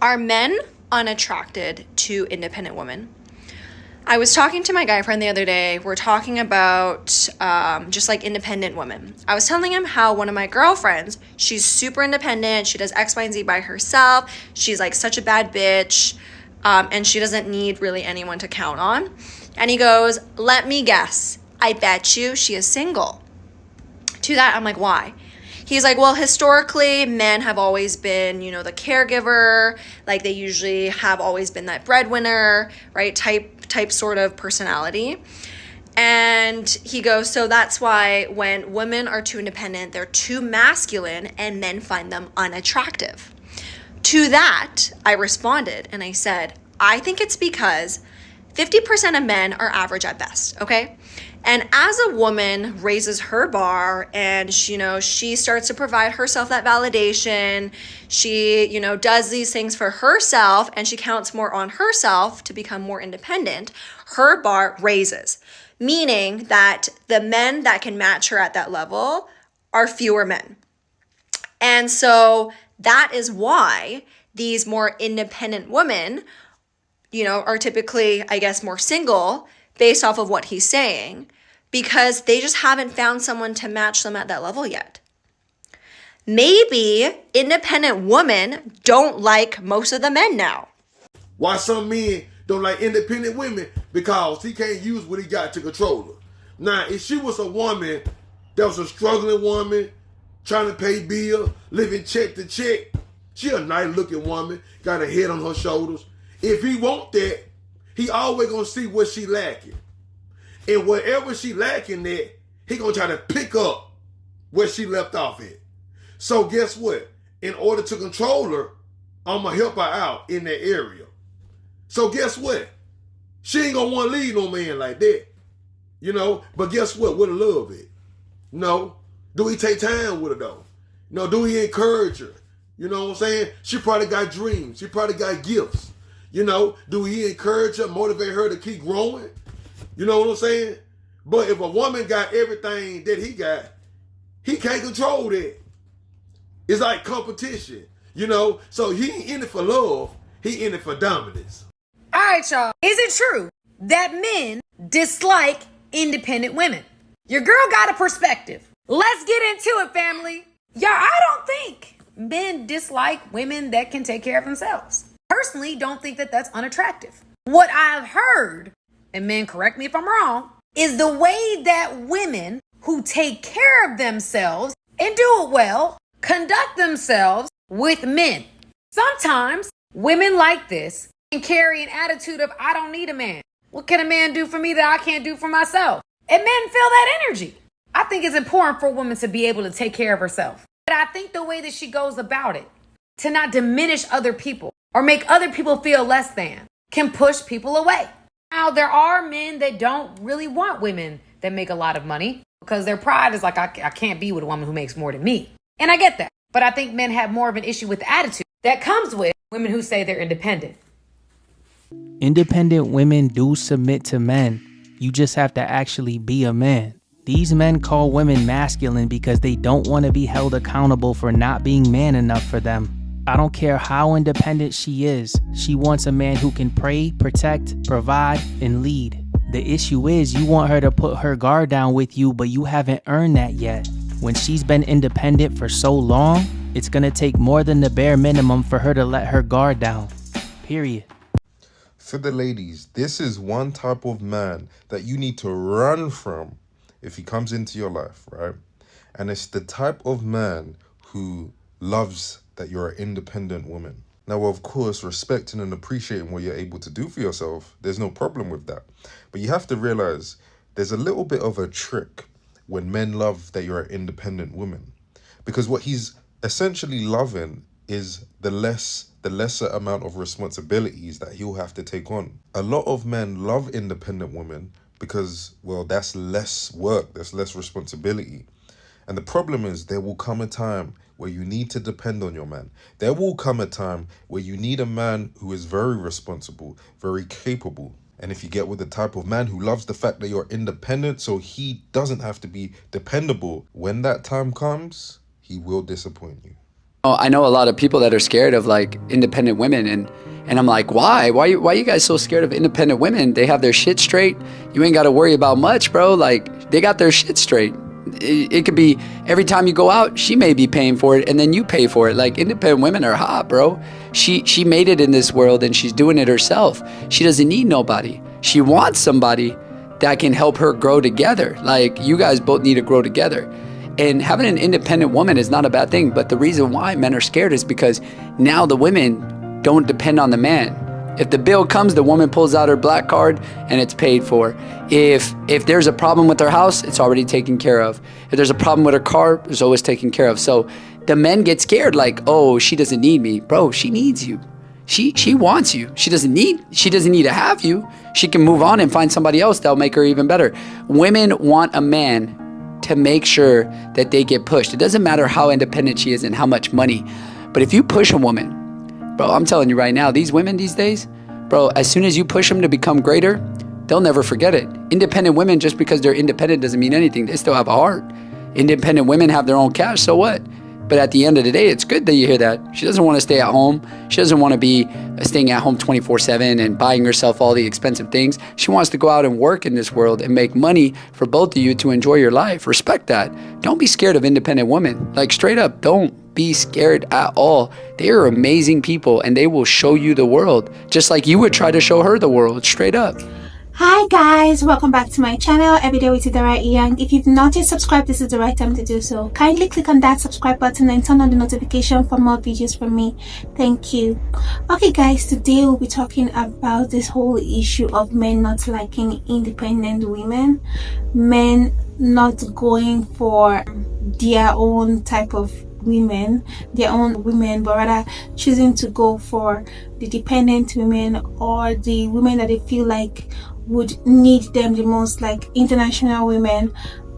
Are men unattracted to independent women? I was talking to my guy friend the other day. We're talking about just like independent women. I was telling him how one of my girlfriends, she's super independent. She does X, Y, and Z by herself. She's like such a bad bitch. And she doesn't need really anyone to count on. And he goes, let me guess. I bet you she is single. To that, I'm like, why? He's like, well, historically, men have always been, the caregiver. Like they usually have always been that breadwinner, right? Type sort of personality. And he goes, so that's why when women are too independent, they're too masculine and men find them unattractive. To that, I responded and I said, I think it's because 50% of men are average at best, okay? And as a woman raises her bar and, she starts to provide herself that validation, she, does these things for herself and she counts more on herself to become more independent, her bar raises, meaning that the men that can match her at that level are fewer men. And so that is why these more independent women, are typically, I guess, more single based off of what he's saying, because they just haven't found someone to match them at that level yet. Maybe independent women don't like most of the men now. Why some men don't like independent women? Because he can't use what he got to control her. Now, if she was a woman that was a struggling woman, trying to pay bills, living check to check, she a nice looking woman, got a head on her shoulders. If he want that, he always gonna see what she lacking. And whatever she lacking at, he gonna try to pick up where she left off at. So guess what? In order to control her, I'm gonna help her out in that area. So guess what? She ain't gonna want to leave no man like that. But guess what? Where the love at? No. Do he take time with her though? No, do he encourage her? You know what I'm saying? She probably got dreams. She probably got gifts. Do he encourage her, motivate her to keep growing? You know what I'm saying? But if a woman got everything that he got, he can't control that. It's like competition, So he ain't in it for love. He in it for dominance. All right, y'all. Is it true that men dislike independent women? Your girl got a perspective. Let's get into it, family. Y'all, I don't think men dislike women that can take care of themselves. Personally, don't think that that's unattractive. What I've heard, and men correct me if I'm wrong, is the way that women who take care of themselves and do it well conduct themselves with men. Sometimes women like this can carry an attitude of, I don't need a man. What can a man do for me that I can't do for myself? And men feel that energy. I think it's important for a woman to be able to take care of herself. But I think the way that she goes about it, to not diminish other people or make other people feel less than, can push people away. Now, there are men that don't really want women that make a lot of money because their pride is like, I can't be with a woman who makes more than me. And I get that. But I think men have more of an issue with the attitude that comes with women who say they're independent. Independent women do submit to men. You just have to actually be a man. These men call women masculine because they don't want to be held accountable for not being man enough for them. I don't care how independent she is. She wants a man who can pray, protect, provide, and lead. The issue is you want her to put her guard down with you, but you haven't earned that yet. When she's been independent for so long, it's gonna take more than the bare minimum for her to let her guard down. Period. For the ladies, this is one type of man that you need to run from if he comes into your life, right? And it's the type of man who loves that you're an independent woman. Now, of course, respecting and appreciating what you're able to do for yourself, there's no problem with that. But you have to realize there's a little bit of a trick when men love that you're an independent woman. Because what he's essentially loving is the lesser amount of responsibilities that he'll have to take on. A lot of men love independent women because, well, that's less work, that's less responsibility. And the problem is there will come a time where you need to depend on your man. There will come a time where you need a man who is very responsible, very capable. And if you get with the type of man who loves the fact that you're independent so he doesn't have to be dependable, when that time comes, he will disappoint you. I know a lot of people that are scared of like independent women, and I'm like, why you guys so scared of independent women? They have their shit straight. You ain't got to worry about much, bro. Like, they got their shit straight. It could be every time you go out, she may be paying for it and then you pay for it. Like, independent women are hot, bro. She made it in this world and she's doing it herself. She doesn't need nobody. She wants somebody that can help her grow together. Like, you guys both need to grow together. And having an independent woman is not a bad thing, but the reason why men are scared is because now the women don't depend on the man. If the bill comes, the woman pulls out her black card and it's paid for. If there's a problem with her house, it's already taken care of. If there's a problem with her car, it's always taken care of. So the men get scared, like, oh, she doesn't need me. Bro, she needs you. She wants you. She doesn't need to have you. She can move on and find somebody else that'll make her even better. Women want a man to make sure that they get pushed. It doesn't matter how independent she is and how much money. But if you push a woman, bro, I'm telling you right now, these women these days, bro, as soon as you push them to become greater, they'll never forget it. Independent women, just because they're independent doesn't mean anything. They still have a heart. Independent women have their own cash, so what? But at the end of the day, it's good that you hear that. She doesn't want to stay at home. She doesn't want to be staying at home 24/7 and buying herself all the expensive things. She wants to go out and work in this world and make money for both of you to enjoy your life. Respect that. Don't be scared of independent women. Like, straight up, don't be scared at all. They are amazing people and they will show you the world, just like you would try to show her the world, straight up. Hi guys, welcome back to my channel, Everyday with Idara Young. If you've not yet subscribed, this is the right time to do so. Kindly click on that subscribe button and turn on the notification for more videos from me. Thank you. Okay guys, today we'll be talking about this whole issue of men not liking independent women, men not going for their own type of women, but rather choosing to go for the dependent women or the women that they feel like would need them the most, like international women,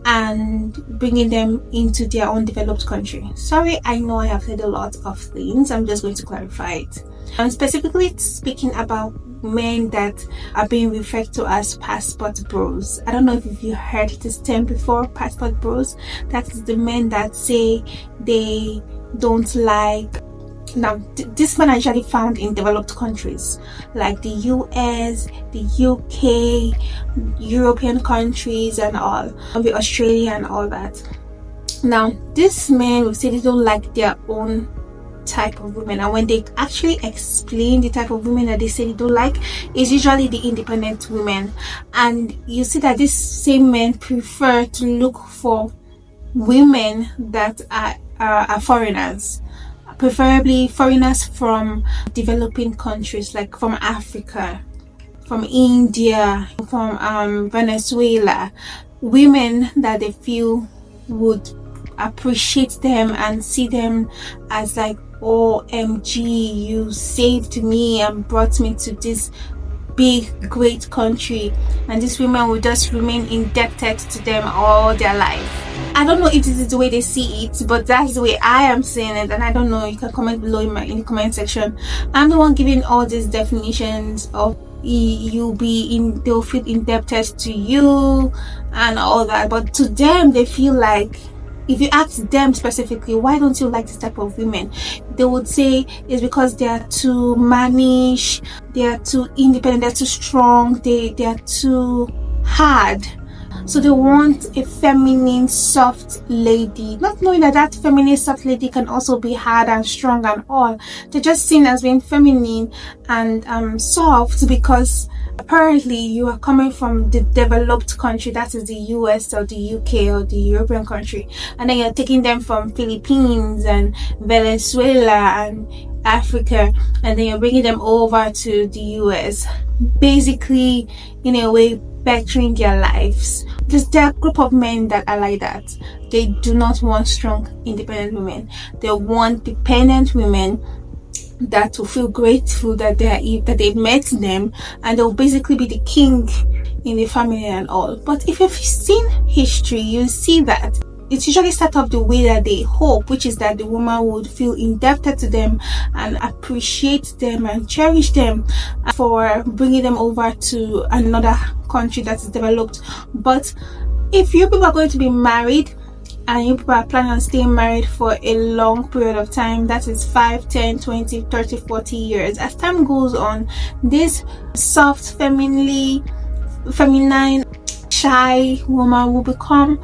and bringing them into their own developed country. Sorry, I know I have said a lot of things. I'm just going to clarify it. I'm specifically speaking about men that are being referred to as passport bros. I don't know if you heard this term before, passport bros. That is the men that say they don't like. Now, this man actually found in developed countries like the US, the UK, European countries and all, the Australia and all that. Now, this men will say they don't like their own type of women, and when they actually explain the type of women that they say they don't like, is usually the independent women. And you see that these same men prefer to look for women that are foreigners, preferably foreigners from developing countries, like from Africa, from India, from Venezuela, women that they feel would appreciate them and see them as like, OMG, you saved me and brought me to this big great country, and these women will just remain indebted to them all their life. I don't know if this is the way they see it, but that's the way I am seeing it, and I don't know, you can comment below in the comment section. I'm the one giving all these definitions of they'll feel indebted to you and all that, but to them they feel like, if you ask them specifically, why don't you like this type of women, they would say it's because they are too mannish, they are too independent, they're too strong, they are too hard. So they want a feminine, soft lady, not knowing that that feminine, soft lady can also be hard and strong and all. They're just seen as being feminine and soft because apparently you are coming from the developed country, that is the US or the UK or the European country, and then you're taking them from Philippines and Venezuela and Africa, and then you're bringing them over to the US, basically in a way bettering their lives. There are a group of men that are like that. They do not want strong independent women. They want dependent women that will feel grateful that they met them, and they'll basically be the king in the family and all. But if you've seen history, you see that it's usually set up the way that they hope, which is that the woman would feel indebted to them and appreciate them and cherish them for bringing them over to another country that is developed. But if you people are going to be married, and you people are planning on staying married for a long period of time, that is 5, 10, 20, 30, 40 years, as time goes on, this soft, feminine, shy woman will become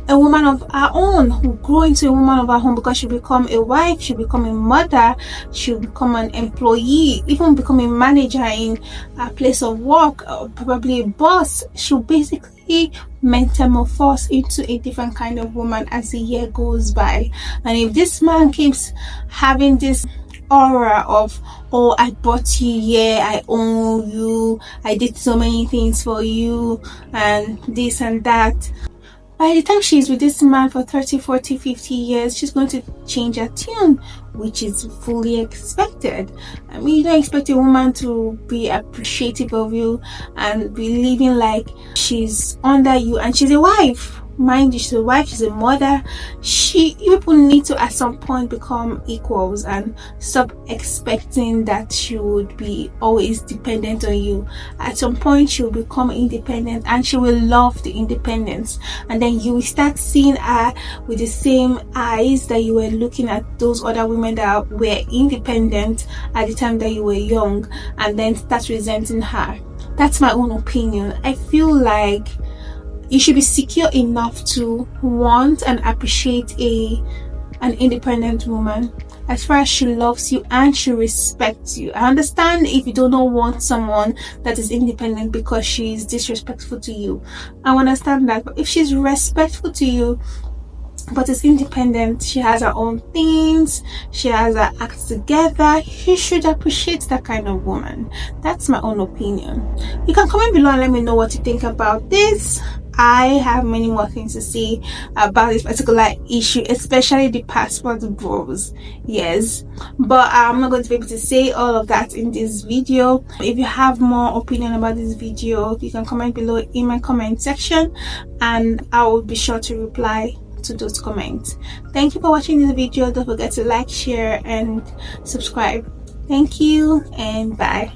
a woman of her own, will grow into a woman of her own, because she'll become a wife, she'll become a mother, she'll become an employee, even become a manager in a place of work, or probably a boss. She'll basically metamorphose into a different kind of woman as the year goes by. And if this man keeps having this aura of, oh, I bought you, yeah, I own you, I did so many things for you, and this and that, by the time she's with this man for 30, 40, 50 years, she's going to change her tune, which is fully expected. I mean, you don't expect a woman to be appreciative of you and be living like she's under you, and she's a wife. Mind you, she's a wife, she's a mother. You people need to at some point become equals and stop expecting that she would be always dependent on you. At some point she will become independent, and she will love the independence, and then you will start seeing her with the same eyes that you were looking at those other women that were independent at the time that you were young, and then start resenting her. That's my own opinion. I feel like you should be secure enough to want and appreciate an independent woman, as far as she loves you and she respects you. I understand if you don't want someone that is independent because she's disrespectful to you. I understand that. But if she's respectful to you but is independent, she has her own things, she has her act together, you should appreciate that kind of woman. That's my own opinion. You can comment below and let me know what you think about this. I have many more things to say about this particular issue, especially the passport bros. Yes, but I'm not going to be able to say all of that in this video. If you have more opinion about this video, you can comment below in my comment section, and I will be sure to reply to those comments. Thank you for watching this video. Don't forget to like, share, and subscribe. Thank you, and bye.